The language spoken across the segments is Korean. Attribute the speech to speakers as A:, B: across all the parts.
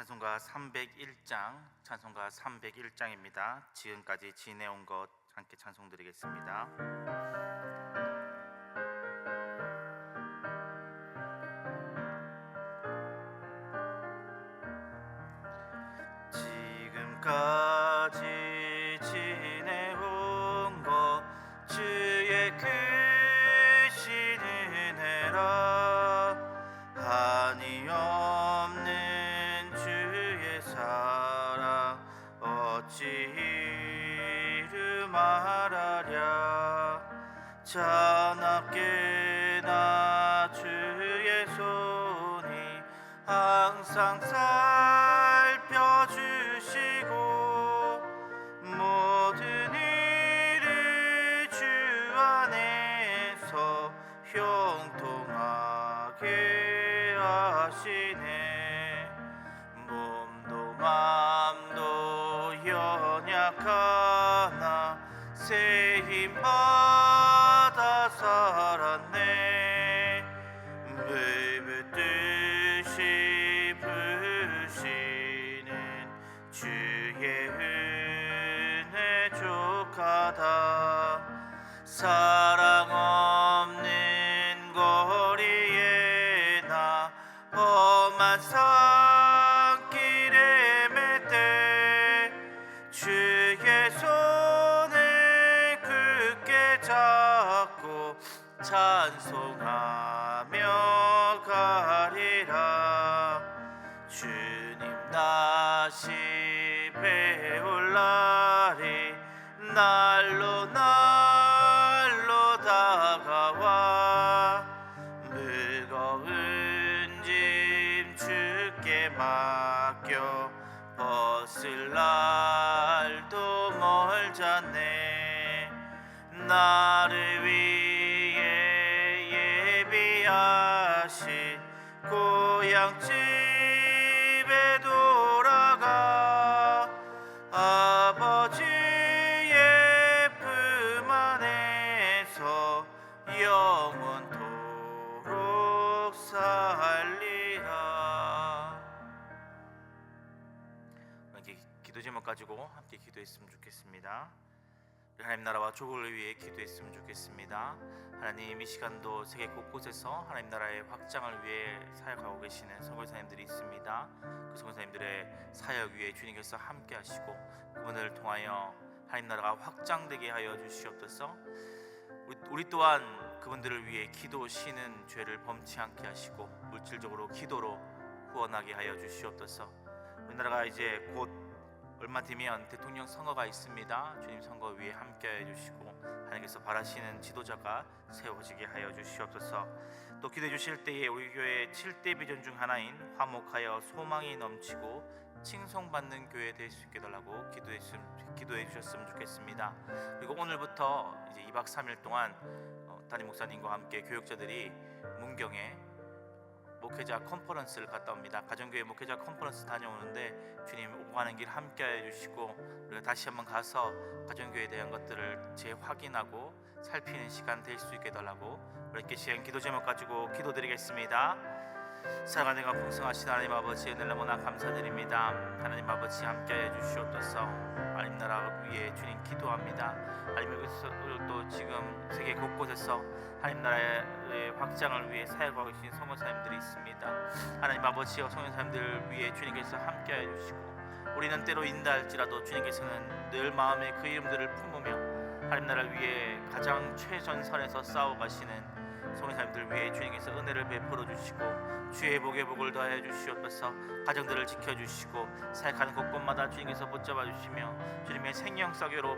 A: 찬송가 301장입니다. 지금까지 지내온 것 함께 찬송드리겠습니다. 지금까지 지내온 것 주의 크신 은혜라. 한이 없는 주의 사랑 어찌 이루 말하랴. 자나깨나 주의 손이 항상 살펴주시고 모든 일을 주 안에서 형통하게 하시네. 몸도 맘도 연약하나 새 힘 받아 살았네. 물붓듯이 부으시는 주의 은혜 족하다. 사랑 없는 거리에 나 험한 산길에 맬 때 주의 손을 굳게 잡고 찬송하며 가리라. 주님 다시 배울 날이 날로 다가와. 무거운 짐 주께 맡겨 벗을 날도 멀잖네. 나를 위해 예비하신 고향집에 돌아가 아버지의 품 안에서 영원토록 살리라. 이렇게 기도 제목 가지고 함께 기도했으면 좋겠습니다. 하나님 나라와 족을 위해 기도했으면 좋겠습니다. 하나님, 이 시간도 세계 곳곳에서 하나님 나라의 확장을 위해 사역하고 계시는 선교사님들이 있습니다. 그 선교사님들의 사역 위에 주님께서 함께 하시고 그분을 통하여 하나님 나라가 확장되게 하여 주시옵소서. 우리 또한 그분들을 위해 기도 쉬는 죄를 범치 않게 하시고 물질적으로 기도로 후원하게 하여 주시옵소서. 우리나라가 이제 곧 얼마 뒤면 대통령 선거가 있습니다. 주님 선거 위에 함께해 주시고 하나님께서 바라시는 지도자가 세워지게 하여 주시옵소서. 또 기도해 주실 때에 우리 교회 7대 비전 중 하나인 화목하여 소망이 넘치고 칭송받는 교회 될 수 있게 달라고 기도해 주셨으면 좋겠습니다. 그리고 오늘부터 이제 2박 3일 동안 담임 목사님과 함께 교육자들이 문경에 목회자 컨퍼런스를 갔다 옵니다. 가정교회 목회자 컨퍼런스 다녀오는데 주님 오고 가는 길 함께해 주시고 우리가 다시 한번 가서 가정교회에 대한 것들을 재확인하고 살피는 시간 될 수 있게 달라고 이렇게 시간 기도 제목 가지고 기도드리겠습니다. 사랑하는 가 풍성하신 하나님 아버지, 은혜를 너무나 감사드립니다. 하나님 아버지 함께해 주시옵소서. 하나님 나라 위에 주님 기도합니다. 하나님 여기서 또 지금 세계 곳곳에서 하나님 나라의 확장을 위해 사역하고 계신 선교사님들이 있습니다. 하나님 아버지와 선교사님들 위해 주님께서 함께해 주시고 우리는 때로 인다할지라도 주님께서는 늘 마음에 그 이름들을 품으며 하나님 나라를 위해 가장 최전선에서 싸워가시는 선교사님들 위해 주님께서 은혜를 베풀어 주시고 주의 복에 복을 더하여 주시옵소서. 가정들을 지켜주시고 사역하는 곳곳마다 주님께서 붙잡아 주시며 주님의 생명사교로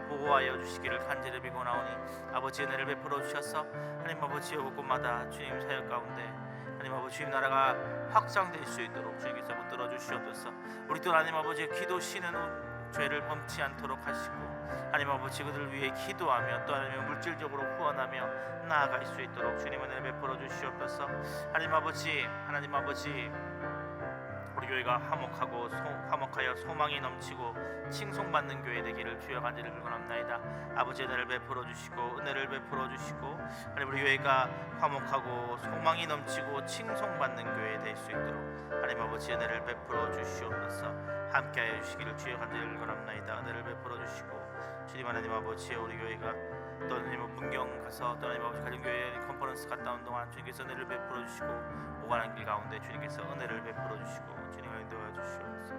A: 보호하여 주시기를 간절히 비고나오니 아버지 은혜를 베풀어 주셔서 하나님 아버지의 곳곳마다 주님 사역 가운데 하나님 아버지 주님 나라가 확장될 수 있도록 주님께서 붙들어 주시옵소서. 우리 또 하나님 아버지 기도 쉬는 죄를 범치 않도록 하시고 하나님 아버지 그들을 위해 기도하며 또 하나님 물질적으로 후원하며 나아갈 수 있도록 주님 은혜를 베풀어 주시옵소서. 하나님 아버지 우리 교회가 화목하여 소망이 넘치고 칭송받는 교회 되기를 주여 간절히 축원합나이다. 아버지 은혜를 베풀어 주시고 은혜를 베풀어 주시고 하나님 우리 교회가 화목하고 소망이 넘치고 칭송받는 교회 될 수 있도록 하나님 아버지 은혜를 베풀어 주시옵소서. 함께하여 주시기를 주여 간절히 축원합나이다. 은혜를 베풀어 주시고 주님 하나님 아버지 우리 교회가 또 하나님 문경 가서 또 하나님 아버지 가정교회 컨퍼런스 갔다 온 동안 주님께서 은혜를 베풀어 주시고 오가는 길 가운데 주님께서 은혜를 베풀어 주시고 주님을 인도하여 주시옵소서.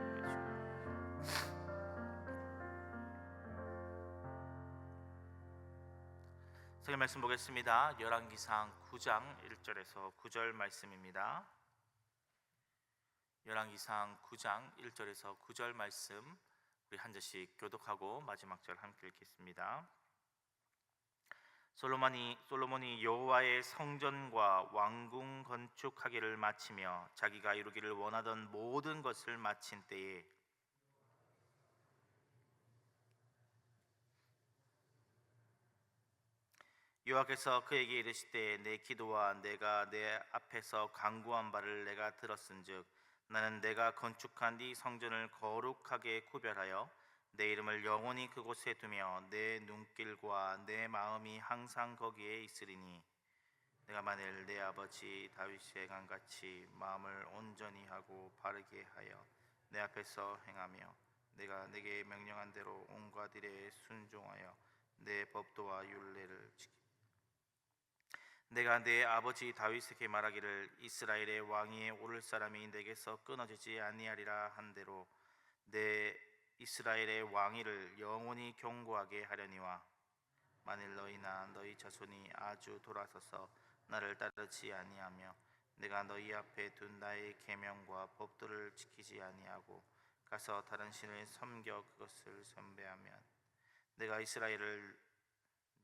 A: 성경 말씀 보겠습니다. 열왕기상 9장 1절에서 9절 말씀입니다. 열왕기상 9장 1절에서 9절 말씀 우리 한 절씩 교독하고 마지막 절 함께 읽겠습니다. 솔로몬이 여호와의 성전과 왕궁 건축하기를 마치며 자기가 이루기를 원하던 모든 것을 마친 때에 여호와께서 그에게 이르시되 내 기도와 내가 내 앞에서 간구한 바를 내가 들었은즉 나는 내가 건축한 이 성전을 거룩하게 구별하여 내 이름을 영원히 그곳에 두며 내 눈길과 내 마음이 항상 거기에 있으리니 내가 만일 내 아버지 다윗의 행함같이 마음을 온전히 하고 바르게 하여 내 앞에서 행하며 내가 내게 명령한 대로 온갖 일에 순종하여 내 법도와 율례를 지키 내가 내 아버지 다윗에게 말하기를 이스라엘의 왕위에 오를 사람이 내게서 끊어지지 아니하리라 한 대로 내 이스라엘의 왕위를 영원히 견고하게 하려니와 만일 너희나 너희 자손이 아주 돌아서서 나를 따르지 아니하며 내가 너희 앞에 둔 나의 계명과 법도를 지키지 아니하고 가서 다른 신을 섬겨 그것을 숭배하면 내가 이스라엘을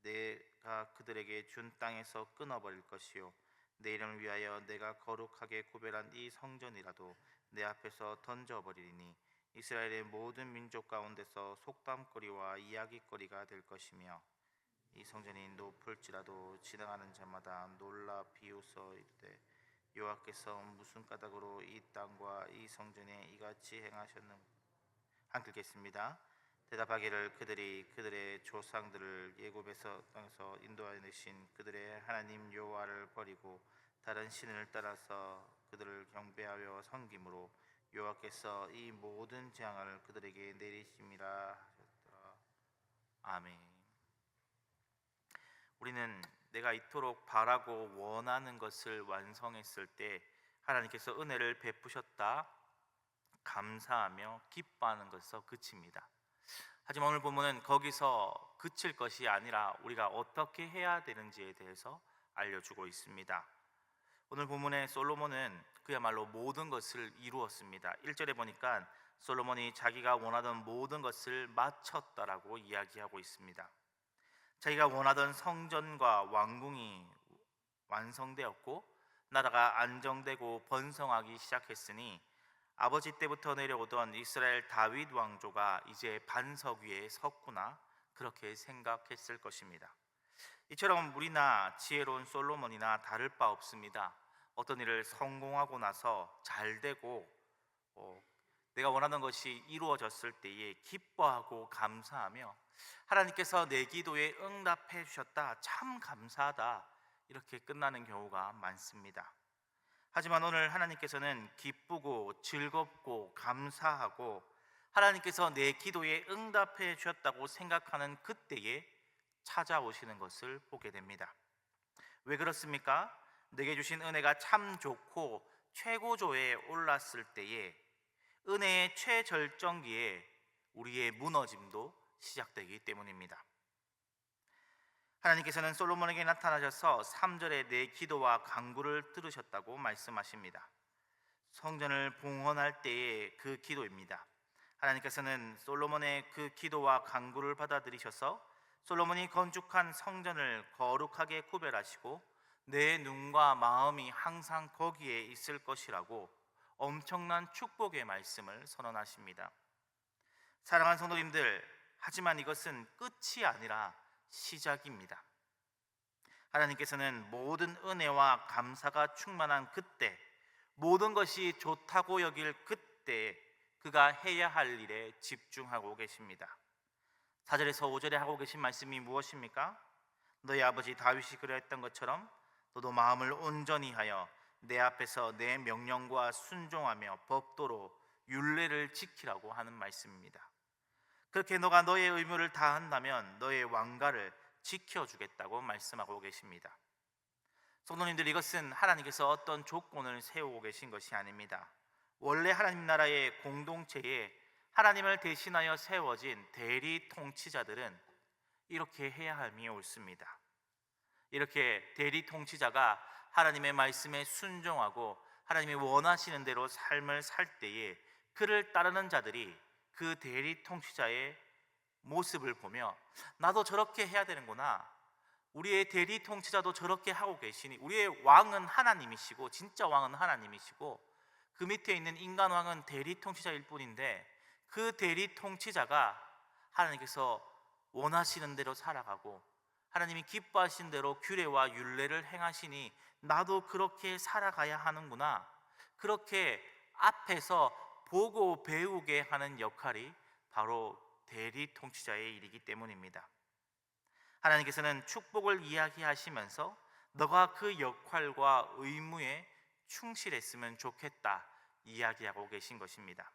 A: 내가 그들에게 준 땅에서 끊어버릴 것이요 내 이름을 위하여 내가 거룩하게 구별한 이 성전이라도 내 앞에서 던져버리리니 이스라엘의 모든 민족 가운데서 속담거리와 이야기거리가 될 것이며 이 성전이 높을지라도 지나가는 자마다 놀라 비웃어 이르되 여호와께서 무슨 까닭으로 이 땅과 이 성전에 이같이 행하셨는가. 함께 읽겠습니다. 대답하기를 그들이 그들의 조상들을 애굽에서 땅에서 인도하여 내신 그들의 하나님 여호와를 버리고 다른 신을 따라서 그들을 경배하여 섬김으로 여호와께서 이 모든 재앙을 그들에게 내리심이라 하셨더라. 아멘. 우리는 내가 이토록 바라고 원하는 것을 완성했을 때 하나님께서 은혜를 베푸셨다 감사하며 기뻐하는 것에서 그칩니다. 하지만 오늘 본문은 거기서 그칠 것이 아니라 우리가 어떻게 해야 되는지에 대해서 알려주고 있습니다. 오늘 본문의 솔로몬은 그야말로 모든 것을 이루었습니다. 1절에 보니까 솔로몬이 자기가 원하던 모든 것을 마쳤다라고 이야기하고 있습니다. 자기가 원하던 성전과 왕궁이 완성되었고 나라가 안정되고 번성하기 시작했으니 아버지 때부터 내려오던 이스라엘 다윗 왕조가 이제 반석 위에 섰구나 그렇게 생각했을 것입니다. 이처럼 우리나 지혜로운 솔로몬이나 다를 바 없습니다. 어떤 일을 성공하고 나서 잘 되고 내가 원하는 것이 이루어졌을 때에 기뻐하고 감사하며 하나님께서 내 기도에 응답해 주셨다 참 감사하다 이렇게 끝나는 경우가 많습니다. 하지만 오늘 하나님께서는 기쁘고 즐겁고 감사하고 하나님께서 내 기도에 응답해 주셨다고 생각하는 그때에 찾아오시는 것을 보게 됩니다. 왜 그렇습니까? 내게 주신 은혜가 참 좋고 최고조에 올랐을 때에 은혜의 최절정기에 우리의 무너짐도 시작되기 때문입니다. 하나님께서는 솔로몬에게 나타나셔서 3절에 내 기도와 간구를 들으셨다고 말씀하십니다. 성전을 봉헌할 때의 그 기도입니다. 하나님께서는 솔로몬의 그 기도와 간구를 받아들이셔서 솔로몬이 건축한 성전을 거룩하게 구별하시고 내 눈과 마음이 항상 거기에 있을 것이라고 엄청난 축복의 말씀을 선언하십니다. 사랑하는 성도님들, 하지만 이것은 끝이 아니라 시작입니다. 하나님께서는 모든 은혜와 감사가 충만한 그때 모든 것이 좋다고 여길 그때 그가 해야 할 일에 집중하고 계십니다. 4절에서 5절에 하고 계신 말씀이 무엇입니까? 너희 아버지 다윗이 그러했던 것처럼 너도 마음을 온전히 하여 내 앞에서 내 명령과 순종하며 법도로 율례를 지키라고 하는 말씀입니다. 그렇게 너가 너의 의무를 다한다면 너의 왕가를 지켜주겠다고 말씀하고 계십니다. 성도님들, 이것은 하나님께서 어떤 조건을 세우고 계신 것이 아닙니다. 원래 하나님 나라의 공동체에 하나님을 대신하여 세워진 대리 통치자들은 이렇게 해야 함이 옳습니다. 이렇게 대리 통치자가 하나님의 말씀에 순종하고 하나님이 원하시는 대로 삶을 살 때에 그를 따르는 자들이 그 대리 통치자의 모습을 보며 나도 저렇게 해야 되는구나, 우리의 대리 통치자도 저렇게 하고 계시니, 우리의 왕은 하나님이시고 진짜 왕은 하나님이시고 그 밑에 있는 인간 왕은 대리 통치자일 뿐인데 그 대리 통치자가 하나님께서 원하시는 대로 살아가고 하나님이 기뻐하신 대로 규례와 율례를 행하시니 나도 그렇게 살아가야 하는구나, 그렇게 앞에서 보고 배우게 하는 역할이 바로 대리 통치자의 일이기 때문입니다. 하나님께서는 축복을 이야기하시면서 너가 그 역할과 의무에 충실했으면 좋겠다 이야기하고 계신 것입니다.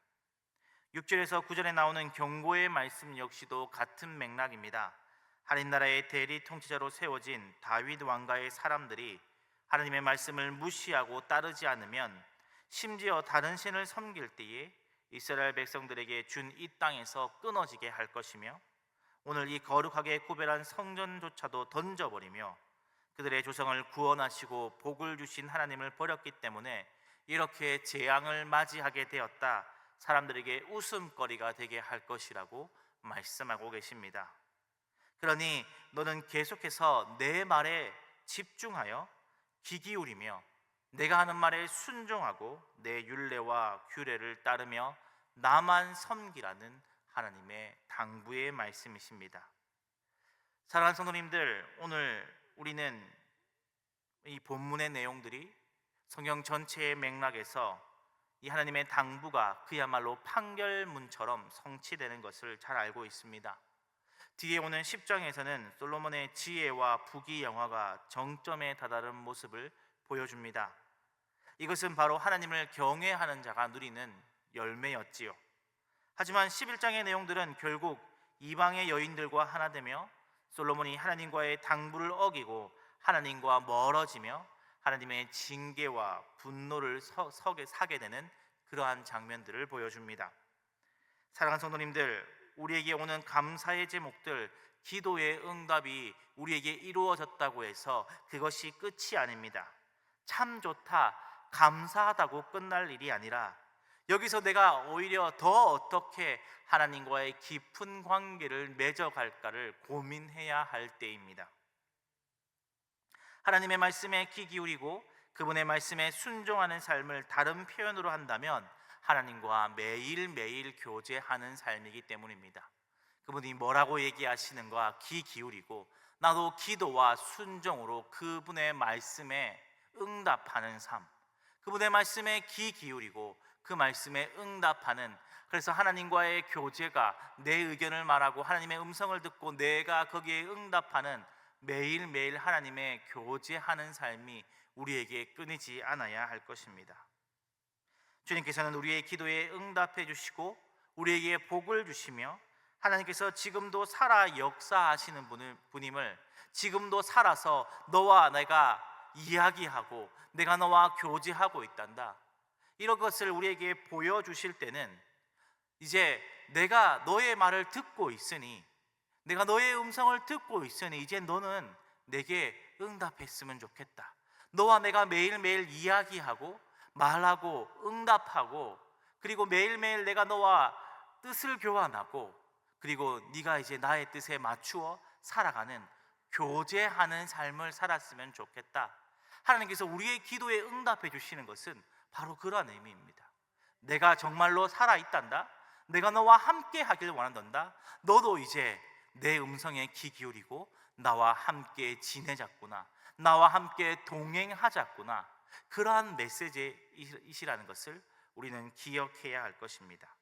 A: 6절에서 9절에 나오는 경고의 말씀 역시도 같은 맥락입니다. 하나님 나라의 대리 통치자로 세워진 다윗 왕가의 사람들이 하나님의 말씀을 무시하고 따르지 않으면 심지어 다른 신을 섬길 때에 이스라엘 백성들에게 준 이 땅에서 끊어지게 할 것이며 오늘 이 거룩하게 구별한 성전조차도 던져버리며 그들의 조상을 구원하시고 복을 주신 하나님을 버렸기 때문에 이렇게 재앙을 맞이하게 되었다, 사람들에게 웃음거리가 되게 할 것이라고 말씀하고 계십니다. 그러니 너는 계속해서 내 말에 집중하여 귀 기울이며 내가 하는 말에 순종하고 내 율례와 규례를 따르며 나만 섬기라는 하나님의 당부의 말씀이십니다. 사랑하는 성도님들, 오늘 우리는 이 본문의 내용들이 성경 전체의 맥락에서 이 하나님의 당부가 그야말로 판결문처럼 성취되는 것을 잘 알고 있습니다. 뒤에 오는 10장에서는 솔로몬의 지혜와 부귀영화가 정점에 다다른 모습을 보여줍니다. 이것은 바로 하나님을 경외하는 자가 누리는 열매였지요. 하지만 11장의 내용들은 결국 이방의 여인들과 하나 되며 솔로몬이 하나님과의 당부를 어기고 하나님과 멀어지며 하나님의 징계와 분노를 사게 되는 그러한 장면들을 보여줍니다. 사랑하는 성도님들, 우리에게 오는 감사의 제목들, 기도의 응답이 우리에게 이루어졌다고 해서 그것이 끝이 아닙니다. 참 좋다, 감사하다고 끝날 일이 아니라 여기서 내가 오히려 더 어떻게 하나님과의 깊은 관계를 맺어갈까를 고민해야 할 때입니다. 하나님의 말씀에 귀 기울이고 그분의 말씀에 순종하는 삶을 다른 표현으로 한다면 하나님과 매일매일 교제하는 삶이기 때문입니다. 그분이 뭐라고 얘기하시는가 귀 기울이고 나도 기도와 순종으로 그분의 말씀에 응답하는 삶, 그분의 말씀에 귀 기울이고 그 말씀에 응답하는, 그래서 하나님과의 교제가 내 의견을 말하고 하나님의 음성을 듣고 내가 거기에 응답하는 매일매일 하나님의 교제하는 삶이 우리에게 끊이지 않아야 할 것입니다. 주님께서는 우리의 기도에 응답해 주시고 우리에게 복을 주시며 하나님께서 지금도 살아 역사하시는 분임을, 지금도 살아서 너와 내가 이야기하고 내가 너와 교제하고 있단다, 이런 것을 우리에게 보여주실 때는 이제 내가 너의 말을 듣고 있으니, 내가 너의 음성을 듣고 있으니 이제 너는 내게 응답했으면 좋겠다. 너와 내가 매일매일 이야기하고 말하고 응답하고 그리고 매일매일 내가 너와 뜻을 교환하고 그리고 네가 이제 나의 뜻에 맞추어 살아가는, 교제하는 삶을 살았으면 좋겠다. 하나님께서 우리의 기도에 응답해 주시는 것은 바로 그러한 의미입니다. 내가 정말로 살아있단다, 내가 너와 함께 하길 원한단다, 너도 이제 내 음성에 귀 기울이고 나와 함께 지내자꾸나, 나와 함께 동행하자꾸나, 그러한 메시지이시라는 것을 우리는 기억해야 할 것입니다.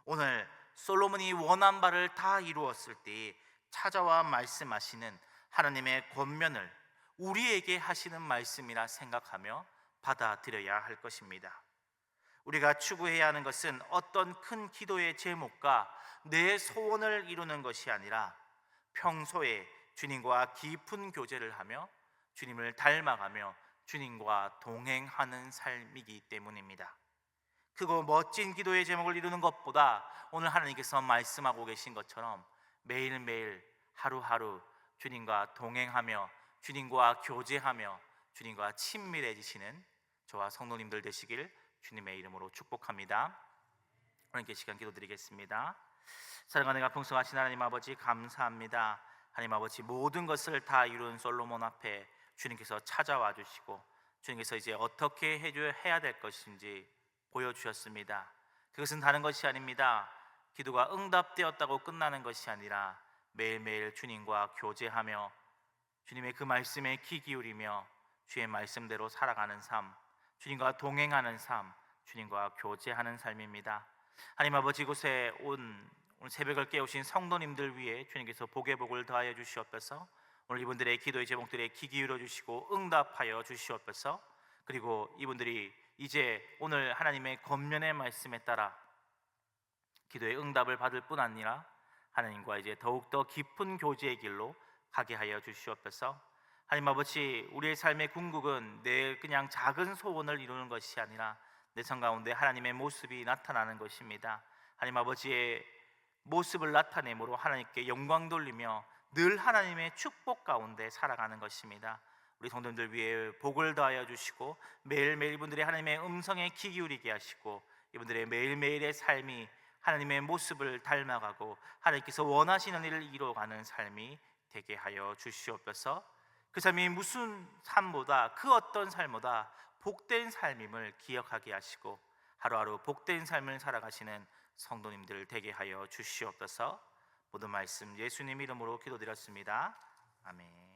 A: 오늘 솔로몬이 원한 바를 다 이루었을 때 찾아와 말씀하시는 하나님의 권면을 우리에게 하시는 말씀이라 생각하며 받아들여야 할 것입니다. 우리가 추구해야 하는 것은 어떤 큰 기도의 제목과 내 소원을 이루는 것이 아니라 평소에 주님과 깊은 교제를 하며 주님을 닮아가며 주님과 동행하는 삶이기 때문입니다. 크고 멋진 기도의 제목을 이루는 것보다 오늘 하나님께서 말씀하고 계신 것처럼 매일매일 하루하루 주님과 동행하며 주님과 교제하며 주님과 친밀해지시는 저와 성도님들 되시길 주님의 이름으로 축복합니다. 오늘 시간 기도드리겠습니다. 사랑하는 풍성하신 하나님 아버지, 감사합니다. 하나님 아버지, 모든 것을 다 이룬 솔로몬 앞에 주님께서 찾아와 주시고 주님께서 이제 어떻게 해야 될 것인지 보여주셨습니다. 그것은 다른 것이 아닙니다. 기도가 응답되었다고 끝나는 것이 아니라 매일매일 주님과 교제하며 주님의 그 말씀에 귀 기울이며 주의 말씀대로 살아가는 삶, 주님과 동행하는 삶, 주님과 교제하는 삶입니다. 하나님 아버지, 이곳에 오늘 새벽을 깨우신 성도님들 위해 주님께서 복의 복을 더하여 주시옵소서. 오늘 이분들의 기도의 제목들에 귀 기울여 주시고 응답하여 주시옵소서. 그리고 이분들이 이제 오늘 하나님의 권면의 말씀에 따라 기도의 응답을 받을 뿐 아니라 하나님과 이제 더욱더 깊은 교제의 길로 가게 하여 주시옵소서. 하나님 아버지, 우리의 삶의 궁극은 내 그냥 작은 소원을 이루는 것이 아니라 내 삶 가운데 하나님의 모습이 나타나는 것입니다. 하나님 아버지의 모습을 나타내므로 하나님께 영광 돌리며 늘 하나님의 축복 가운데 살아가는 것입니다. 우리 성도님들 위해 복을 더하여 주시고 매일매일 이분들의 하나님의 음성에 귀 기울이게 하시고 이분들의 매일매일의 삶이 하나님의 모습을 닮아가고 하나님께서 원하시는 일을 이루어가는 삶이 되게 하여 주시옵소서. 그 삶이 무슨 삶보다, 그 어떤 삶보다 복된 삶임을 기억하게 하시고 하루하루 복된 삶을 살아가시는 성도님들 되게 하여 주시옵소서. 모든 말씀 예수님 이름으로 기도드렸습니다. 아멘.